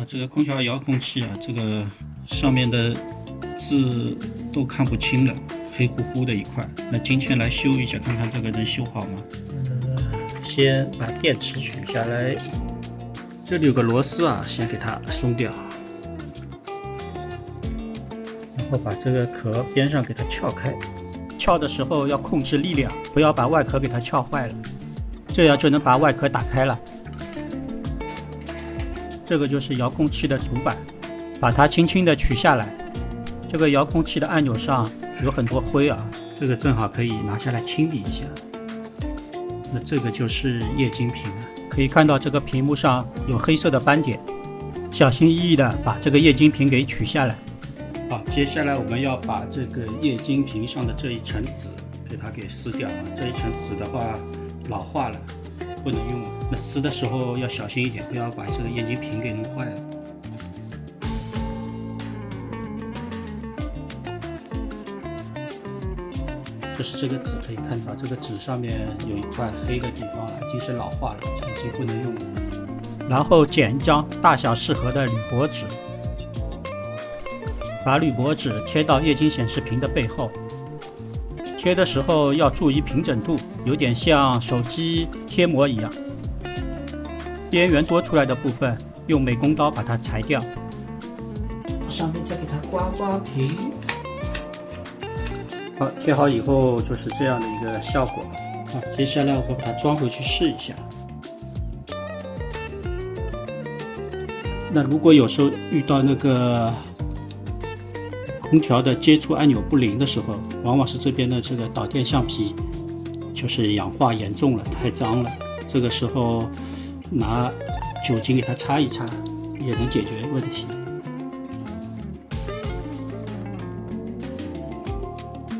这个空调遥控器啊，这个上面的字都看不清了，黑乎乎的一块。那今天来修一下，看看这个能修好吗？先把电池取下来，这里有个螺丝啊，先给它松掉，然后把这个壳边上给它撬开。撬的时候要控制力量，不要把外壳给它撬坏了，这样就能把外壳打开了。这个就是遥控器的主板，把它轻轻的取下来。这个遥控器的按钮上有很多灰啊，这个正好可以拿下来清理一下。那这个就是液晶屏了，可以看到这个屏幕上有黑色的斑点，小心翼翼的把这个液晶屏给取下来。好，接下来我们要把这个液晶屏上的这一层纸给它给撕掉啊，这一层纸的话老化了，不能用了。那撕的时候要小心一点，不要把这个液晶屏给弄坏了。就是这个纸，可以看到这个纸上面有一块黑的地方啊，已经是老化了，已经不能用了。然后剪一张大小适合的铝箔纸，把铝箔纸贴到液晶显示屏的背后。贴的时候要注意平整度，有点像手机贴膜一样。边缘多出来的部分用美工刀把它裁掉，上面再给它刮刮平。好，贴好以后就是这样的一个效果。好，接下来我会把它装回去试一下。那如果有时候遇到那个空调的接触按钮不灵的时候，往往是这边的这个导电橡皮就是氧化严重了，太脏了。这个时候拿酒精给它擦一擦，也能解决问题。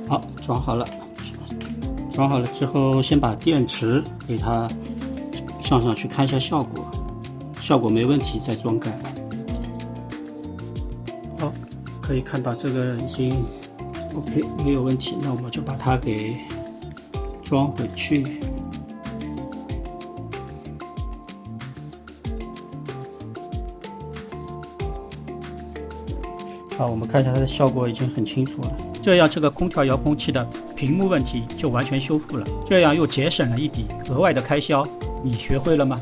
好，装好了。装好了之后，先把电池给它上去看一下效果，效果没问题再装盖。好，可以看到这个已经 OK， 没有问题。那我们就把它给装回去。好，我们看一下它的效果已经很清楚了。这样这个空调遥控器的屏幕问题就完全修复了，这样又节省了一笔额外的开销。你学会了吗？